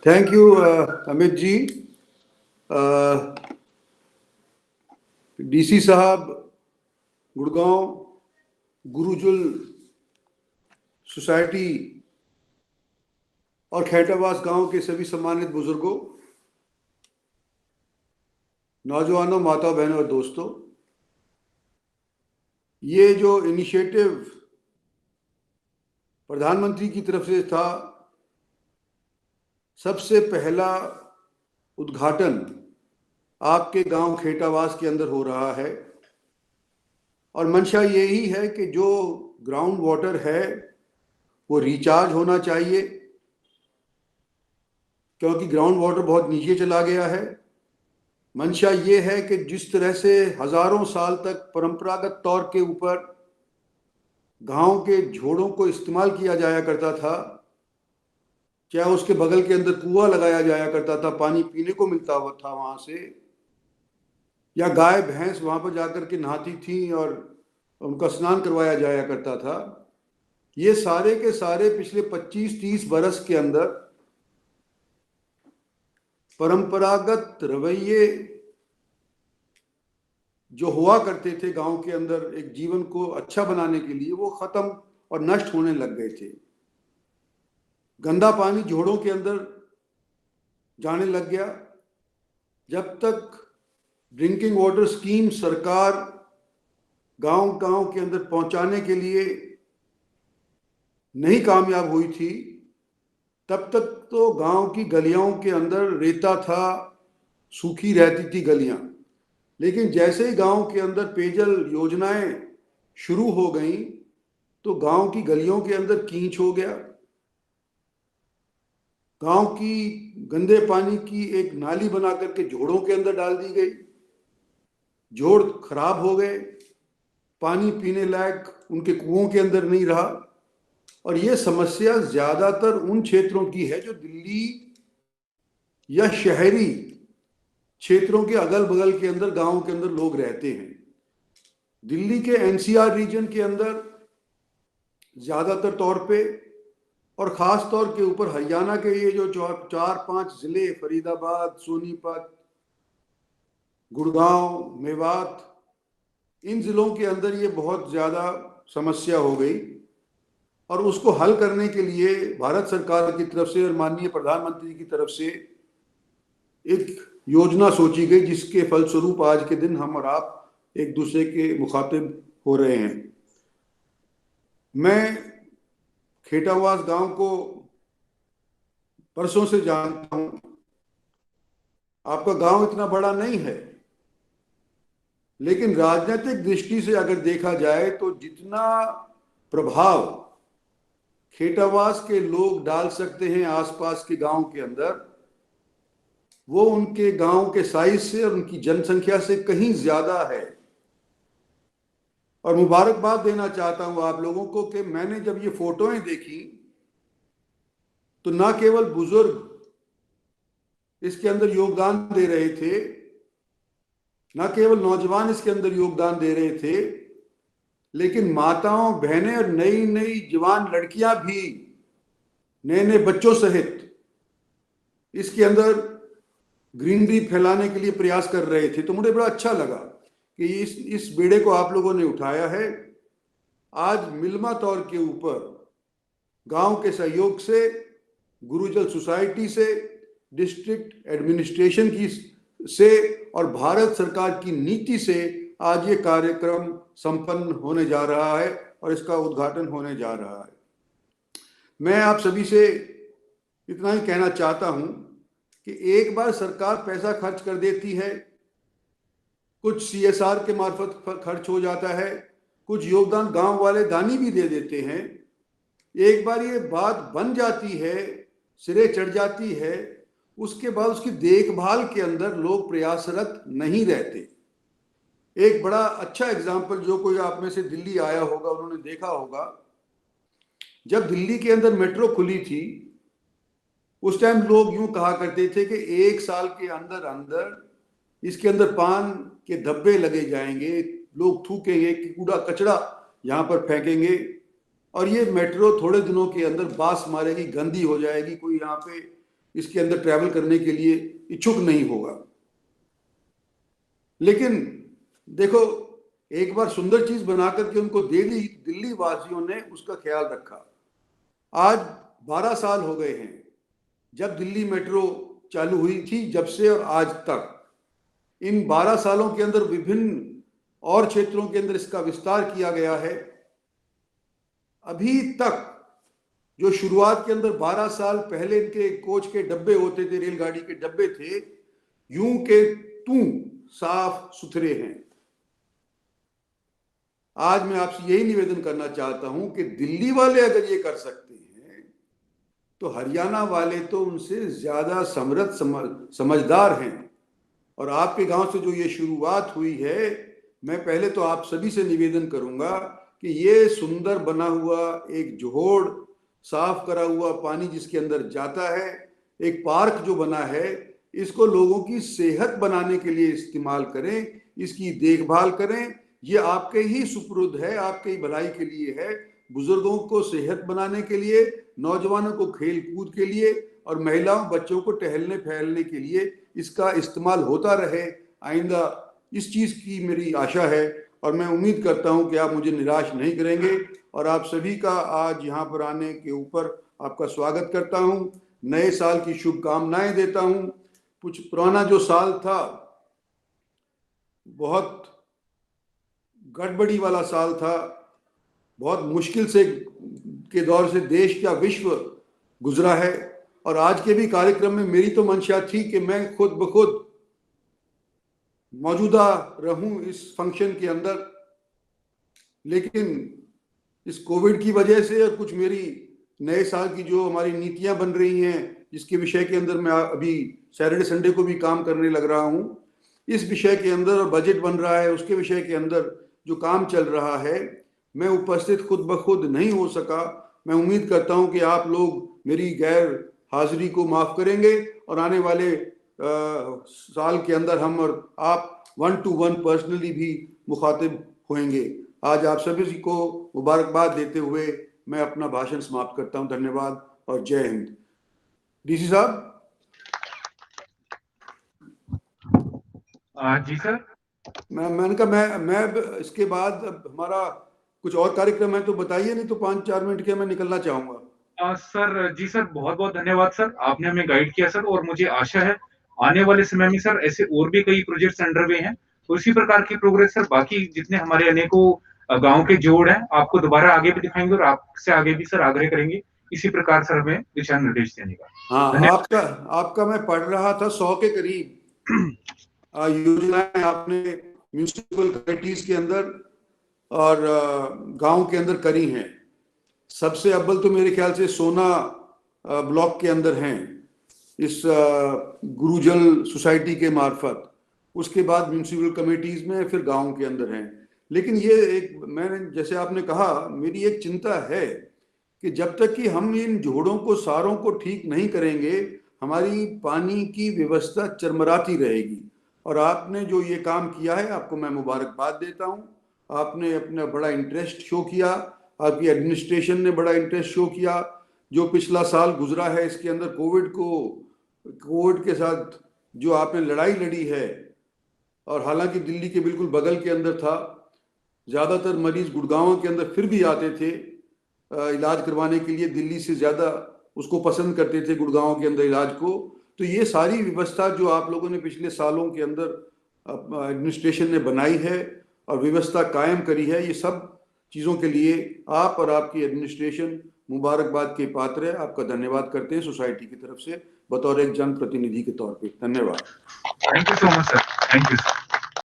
Thank you Amit ji. DC साहब, Gurgaon गुरुजुल society और खेटावास गांव के सभी सम्मानित बुजुर्गों, नौजवानों, माता बहनों और दोस्तों, ये जो इनिशिएटिव प्रधानमंत्री की तरफ से था, सबसे पहला उद्घाटन आपके गांव खेटावास के अंदर हो रहा है और मंशा यही है कि जो ग्राउंड वाटर है वो रिचार्ज होना चाहिए, क्योंकि ग्राउंड वाटर बहुत नीचे चला गया है। मंशा ये है कि जिस तरह से हजारों साल तक परंपरागत तौर के ऊपर गांव के झोड़ों को इस्तेमाल किया जाया करता था, चाहे उसके बगल के अंदर कुआं लगाया जाया करता था, पानी पीने को मिलता हुआ था वहां से, या गाय भैंस वहां पर जाकर के नहाती थी और उनका स्नान करवाया जाया करता था, ये सारे के सारे पिछले 25-30 बरस के अंदर परंपरागत रवैये जो हुआ करते थे गांव के अंदर एक जीवन को अच्छा बनाने के लिए, वो खत्म और नष्ट होने लग गए थे। गंदा पानी जोड़ों के अंदर जाने लग गया। जब तक ड्रिंकिंग वाटर स्कीम सरकार गांव गांव के अंदर पहुंचाने के लिए नहीं कामयाब हुई थी, तब तक तो गांव की गलियों के अंदर रेता था, सूखी रहती थी गलियां। लेकिन जैसे ही गांव के अंदर पेयजल योजनाएं शुरू हो गई तो गांव की गलियों के अंदर कीच हो गया। गांव की गंदे पानी की एक नाली बना करके जोड़ों के अंदर डाल दी गई, जोड़ खराब हो गए, पानी पीने लायक उनके कुओं के अंदर नहीं रहा। और ये समस्या ज्यादातर उन क्षेत्रों की है जो दिल्ली या शहरी क्षेत्रों के अगल बगल के अंदर, गांव के अंदर लोग रहते हैं। दिल्ली के एनसीआर रीजन के अंदर ज्यादातर तौर पे, और खास तौर के ऊपर हरियाणा के ये जो 4-5 जिले, फरीदाबाद, सोनीपत, गुड़गांव, मेवात, इन जिलों के अंदर ये बहुत ज्यादा समस्या हो गई। और उसको हल करने के लिए भारत सरकार की तरफ से और माननीय प्रधानमंत्री की तरफ से एक योजना सोची गई, जिसके फलस्वरूप आज के दिन हम और आप एक दूसरे के मुखातिब हो रहे हैं। मैं खेटावास गांव को बरसों से जानता हूं। आपका गांव इतना बड़ा नहीं है, लेकिन राजनीतिक दृष्टि से अगर देखा जाए तो जितना प्रभाव खेटावास के लोग डाल सकते हैं आसपास के गांव के अंदर, वो उनके गांव के साइज से और उनकी जनसंख्या से कहीं ज्यादा है। और मुबारकबाद देना चाहता हूं आप लोगों को कि मैंने जब ये फोटोएं देखी तो ना केवल बुजुर्ग इसके अंदर योगदान दे रहे थे, ना केवल नौजवान इसके अंदर योगदान दे रहे थे, लेकिन माताओं, बहनें और नई नई जवान लड़कियां भी नए नए बच्चों सहित इसके अंदर ग्रीनरी फैलाने के लिए प्रयास कर रहे थे। तो मुझे बड़ा अच्छा लगा कि इस बेड़े को आप लोगों ने उठाया है। आज मिलमा तौर के ऊपर गांव के सहयोग से, गुरुजल सोसाइटी से, डिस्ट्रिक्ट एडमिनिस्ट्रेशन की से और भारत सरकार की नीति से आज ये कार्यक्रम संपन्न होने जा रहा है और इसका उद्घाटन होने जा रहा है। मैं आप सभी से इतना ही कहना चाहता हूं कि एक बार सरकार पैसा खर्च कर देती है, कुछ सीएसआर के मार्फत खर्च हो जाता है, कुछ योगदान गांव वाले दानी भी दे देते हैं। एक बार ये बात बन जाती है, सिरे चढ़ जाती है, उसके बाद उसकी देखभाल के अंदर लोग प्रयासरत नहीं रहते। एक बड़ा अच्छा एग्जाम्पल, जो कोई आप में से दिल्ली आया होगा उन्होंने देखा होगा, जब दिल्ली के अंदर मेट्रो खुली थी उस टाइम लोग यूं कहा करते थे कि 1 साल के अंदर अंदर इसके अंदर पान के धब्बे लगे जाएंगे, लोग थूकेंगे कि कूड़ा कचरा यहाँ पर फेंकेंगे और ये मेट्रो थोड़े दिनों के अंदर बास मारेगी, गंदी हो जाएगी, कोई यहाँ पे इसके अंदर ट्रैवल करने के लिए इच्छुक नहीं होगा। लेकिन देखो, एक बार सुंदर चीज बना करके उनको दे दी, दिल्ली वासियों ने उसका ख्याल रखा। आज 12 साल हो गए हैं जब दिल्ली मेट्रो चालू हुई थी, जब से और आज तक। इन 12 सालों के अंदर विभिन्न और क्षेत्रों के अंदर इसका विस्तार किया गया है। अभी तक जो शुरुआत के अंदर 12 साल पहले इनके कोच के डब्बे होते थे, रेलगाड़ी के डब्बे थे, यूं के तू साफ सुथरे हैं। आज मैं आपसे यही निवेदन करना चाहता हूं कि दिल्ली वाले अगर ये कर सकते हैं तो हरियाणा वाले तो उनसे ज्यादा समृद्ध समझदार हैं। और आपके गांव से जो ये शुरुआत हुई है, मैं पहले तो आप सभी से निवेदन करूंगा कि ये सुंदर बना हुआ एक जोहड़, साफ करा हुआ पानी जिसके अंदर जाता है, एक पार्क जो बना है, इसको लोगों की सेहत बनाने के लिए इस्तेमाल करें, इसकी देखभाल करें। ये आपके ही सुपुर्द है, आपके ही भलाई के लिए है। बुजुर्गों को सेहत बनाने के लिए, नौजवानों को खेल कूद के लिए और महिलाओं बच्चों को टहलने फहलने के लिए इसका इस्तेमाल होता रहे आइंदा। इस चीज की मेरी आशा है और मैं उम्मीद करता हूं कि आप मुझे निराश नहीं करेंगे। और आप सभी का आज यहाँ पर आने के ऊपर आपका स्वागत करता हूं, नए साल की शुभकामनाएं देता हूं। कुछ पुराना जो साल था, बहुत गड़बड़ी वाला साल था, बहुत मुश्किल से के दौर से देश का विश्व गुजरा है। और आज के भी कार्यक्रम में मेरी तो मंशा थी कि मैं खुद ब खुद मौजूदा रहूं इस फंक्शन के अंदर, लेकिन इस कोविड की वजह से और कुछ मेरी नए साल की जो हमारी नीतियां बन रही हैं, जिसके विषय के अंदर मैं अभी सैटरडे संडे को भी काम करने लग रहा हूं, इस विषय के अंदर, और बजट बन रहा है उसके विषय के अंदर जो काम चल रहा है, मैं उपस्थित खुद ब खुद नहीं हो सका। मैं उम्मीद करता हूं कि आप लोग मेरी गैर हाजिरी को माफ करेंगे और आने वाले साल के अंदर हम और आप 1 to 1 पर्सनली भी मुखातिब होंगे। आज आप सभी को मुबारकबाद देते हुए मैं अपना भाषण समाप्त करता हूं। धन्यवाद और जय हिंद। डीसी साहब। जी सर। मैंने कहा मैं इसके बाद हमारा कुछ और कार्यक्रम है तो बताइए, नहीं तो 5-4 मिनट के मैं निकलना चाहूंगा। सर जी सर, बहुत बहुत धन्यवाद सर, आपने हमें गाइड किया सर। और मुझे आशा है आने वाले समय में सर ऐसे और भी कई प्रोजेक्ट्स अंडर वे हैं, तो इसी प्रकार की प्रोग्रेस सर बाकी जितने हमारे अनेकों गांव के जोड़ हैं आपको दोबारा आगे भी दिखाएंगे और आपसे आगे भी सर आग्रह करेंगे इसी प्रकार सर हमें दिशा निर्देश देने का। हाँ, आपका मैं पढ़ रहा था 100 के करीब योजनाएं आपने म्यूनिसिपल कमेटीज के अंदर और गांव के अंदर करी हैं। सबसे अव्वल तो मेरे ख्याल से सोना ब्लॉक के अंदर हैं, इस गुरुजल सोसाइटी के मार्फत। उसके बाद म्यूनिसिपल कमेटीज में, फिर गांव के अंदर हैं। लेकिन ये एक, मैंने जैसे आपने कहा, मेरी एक चिंता है कि जब तक कि हम इन जोड़ों को, सारों को ठीक नहीं करेंगे, हमारी पानी की व्यवस्था चरमराती रहेगी। और आपने जो ये काम किया है, आपको मैं मुबारकबाद देता हूँ। आपने अपना बड़ा इंटरेस्ट शो किया, आपकी एडमिनिस्ट्रेशन ने बड़ा इंटरेस्ट शो किया। जो पिछला साल गुजरा है इसके अंदर कोविड के साथ जो आपने लड़ाई लड़ी है, और हालांकि दिल्ली के बिल्कुल बगल के अंदर था, ज़्यादातर मरीज गुड़गांव के अंदर फिर भी आते थे इलाज करवाने के लिए, दिल्ली से ज़्यादा उसको पसंद करते थे गुड़गांव के अंदर इलाज को। तो ये सारी व्यवस्था जो आप लोगों ने पिछले सालों के अंदर एडमिनिस्ट्रेशन ने बनाई है और व्यवस्था कायम करी है, ये सब चीज़ों के लिए आप और आपकी एडमिनिस्ट्रेशन मुबारकबाद के पात्र है। आपका धन्यवाद करते हैं सोसाइटी की तरफ से, बतौर एक जनप्रतिनिधि के तौर पे। धन्यवाद। Thank you so much sir. Thank you sir.